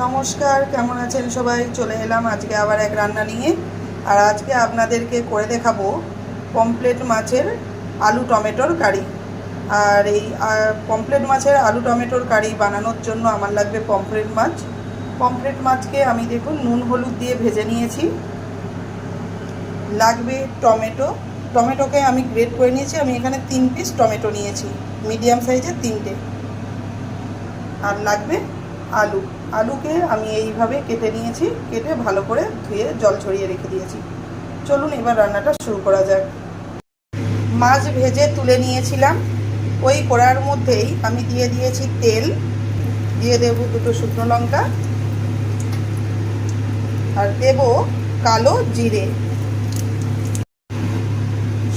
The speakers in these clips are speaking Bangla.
নমস্কার, কেমন আছেন সবাই? চলে এলাম আজকে আবার এক রান্না নিয়ে। আর আজকে আপনাদেরকে করে দেখাবো পমফ্রেট মাছের আলু টমেটোর কারি। আর এই পমফ্রেট মাছের আলু টমেটোর কারি বানানোর জন্য আমার লাগবে পমফ্রেট মাছ। পমফ্রেট মাছকে আমি দেখুন নুন হলুদ দিয়ে ভেজে নিয়েছি। লাগবে টমেটো। টমেটোকে আমি গ্রেট করে নিয়েছি। আমি এখানে 3 পিস টমেটো নিয়েছি, মিডিয়াম সাইজের 3টে। আর লাগবে আলু। আলুকে আমি এইভাবে কেটে নিয়েছি, কেটে ভালো করে ধুয়ে জল ছড়িয়ে রেখে দিয়েছি। চলুন এবার রান্নাটা শুরু করা যাক। মাছ ভেজে তুলে নিয়েছিলাম। ওই কড়ার মধ্যেই আমি দিয়ে দিয়েছি তেল, দিয়ে দেব 2টো শুকনো লঙ্কা, আর দেব কালো জিরে।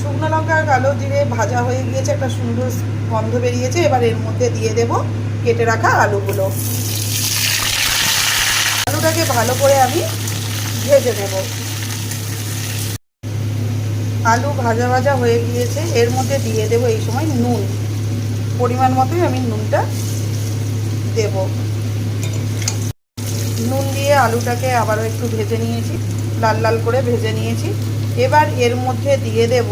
শুকনো লঙ্কা আর কালো জিরে ভাজা হয়ে গিয়েছে, একটা সুন্দর গন্ধ বেরিয়েছে। এবার এর মধ্যে দিয়ে দেব কেটে রাখা আলুগুলো। আলুটাকে ভালো করে আমি ভেজে নেব। আলু ভাজা ভাজা হয়ে গিয়েছে, এর মধ্যে দিয়ে দেব এই সময় নুন। পরিমাণ মতোই আমি নুনটা দেব। নুন দিয়ে আলুটাকে আবারও একটু ভেজে নিয়েছি, লাল লাল করে ভেজে নিয়েছি। এবার এর মধ্যে দিয়ে দেব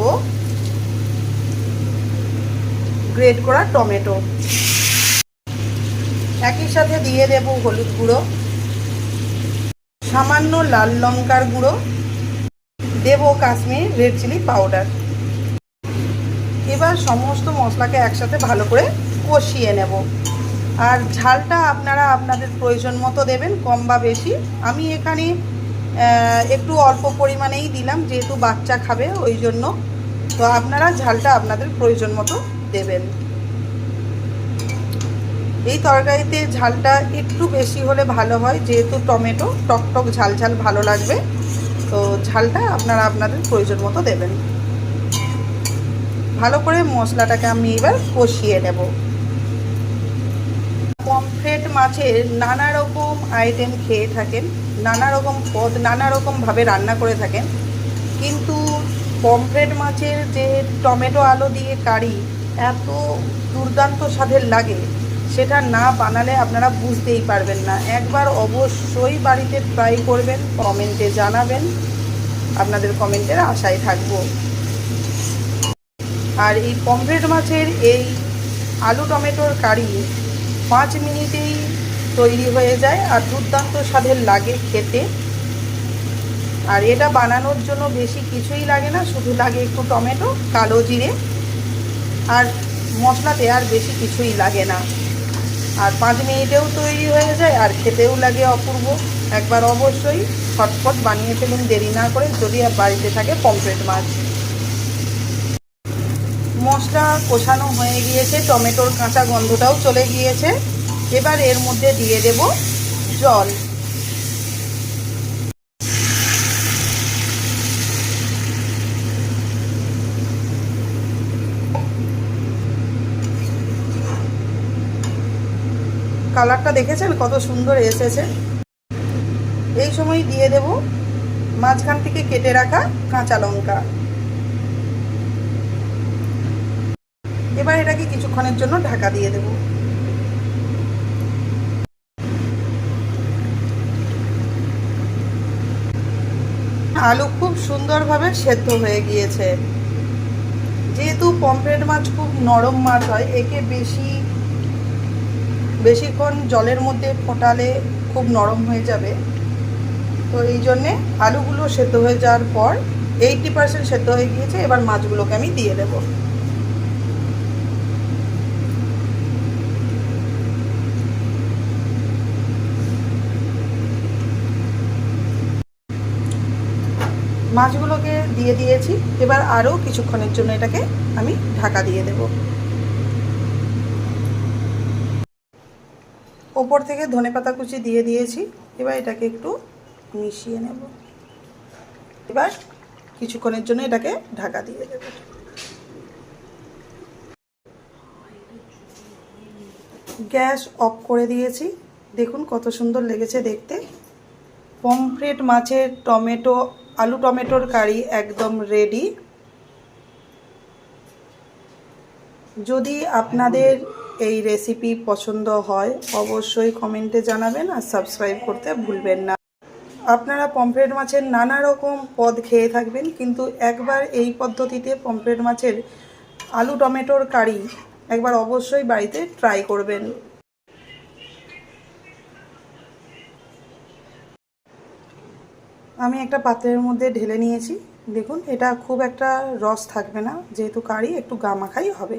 গ্রেট করা টমেটো। একই সাথে দিয়ে দেব হলুদ গুঁড়ো, সামান্য লাল লঙ্কার গুঁড়ো, দেব কাশ্মীর রেড চিলি পাউডার। এবার সমস্ত মশলাকে একসাথে ভালো করে কষিয়ে নেব। আর ঝালটা আপনারা আপনাদের প্রয়োজন মতো দেবেন, কম বা বেশি। আমি এখানে একটু অল্প পরিমাণেই দিলাম, যেহেতু বাচ্চা খাবে ওই জন্য। তো আপনারা ঝালটা আপনাদের প্রয়োজন মতো দেবেন। এই তরকারিতে ঝালটা একটু বেশি হলে ভালো হয়, যেহেতু টমেটো টক ঝাল ঝাল ভালো লাগবে। তো ঝালটা আপনারা আপনাদের প্রয়োজন মতো দেবেন। ভালো করে মশলাটাকে আমি এবার কষিয়ে নেব। পমফ্রেট মাছের নানা রকম আইটেম খেয়ে থাকেন, নানা রকম পদ নানা রকমভাবে রান্না করে থাকেন, কিন্তু পমফ্রেট মাছের যে টমেটো আলু দিয়ে কারি এত দুর্দান্ত স্বাদের লাগে, সেটা না বানালে আপনারা বুঝতেই পারবেন না। একবার অবশ্যই বাড়িতে ট্রাই করবেন, কমেন্টে জানাবেন। আপনাদের কমেন্টের আশায় থাকবো। আর এই পমফ্রেট মাছের এই আলু টমেটোর কারি 5 মিনিটেই তৈরি হয়ে যায়, আর দুর্দান্ত স্বাদের লাগে খেতে। আর এটা বানানোর জন্য বেশি কিছুই লাগে না, শুধু লাগে একটু টমেটো, কালো জিরে আর মশলাতে, আর বেশি কিছুই লাগে না। আর 5 মিনিটেও তৈরি হয়ে যায়, আর খেতেও লাগে অপূর্ব। একবার অবশ্যই ছটফট বানিয়ে ফেলুন দেরি না করে, যদি বাড়িতে থাকে পমফ্রেট মাছ। মশলা কষানো হয়ে গিয়েছে, টমেটোর কাঁচা গন্ধটাও চলে গিয়েছে। এবার এর মধ্যে দিয়ে দেব জল। কালারটা দেখেছেন কত সুন্দর এসেছে। এই সময় দিয়ে দেব মাঝখান থেকে কেটে রাখা কাঁচা লঙ্কা। এবার এটাকে কিছুক্ষণের জন্য ঢাকা দিয়ে দেব। আলু খুব সুন্দরভাবে সেদ্ধ হয়ে গিয়েছে। যেহেতু পমফ্রেট মাছ খুব নরম মাছ হয়, একে বেশিক্ষণ জলের মধ্যে ফোটালে খুব নরম হয়ে যাবে। তো এই জন্যে আলুগুলো সেদ্ধ হয়ে যাওয়ার পর 80% সেদ্ধ হয়ে গিয়েছে। এবার মাছগুলোকে আমি দিয়ে দেব। মাছগুলোকে দিয়ে দিয়েছি। এবার আরও কিছুক্ষণের জন্য এটাকে আমি ঢাকা দিয়ে দেব। ওপর থেকে ধনেপাতা কুচি দিয়ে দিয়েছি। এবার এটাকে একটু মিশিয়ে নেব। এবার কিছুক্ষণের জন্য এটাকে ঢাকা দিয়ে দেব। গ্যাস অফ করে দিয়েছি। দেখুন কত সুন্দর লেগেছে দেখতে। পমফ্রেট মাছের আলু টমেটোর কারি একদম রেডি। যদি আপনাদের এই রেসিপি পছন্দ হয় অবশ্যই কমেন্টে জানাবেন আর সাবস্ক্রাইব করতে ভুলবেন না। আপনারা পমফ্রেট মাছের নানা রকম পদ খেয়ে থাকবেন, কিন্তু একবার এই পদ্ধতিতে পমফ্রেট মাছের আলু টমেটোর কারি একবার অবশ্যই বাড়িতে ট্রাই করবেন। আমি একটা পাত্রের মধ্যে ঢেলে নিয়েছি। দেখুন, এটা খুব একটা রস থাকবে না, যেহেতু কারি একটু গামাখাই হবে।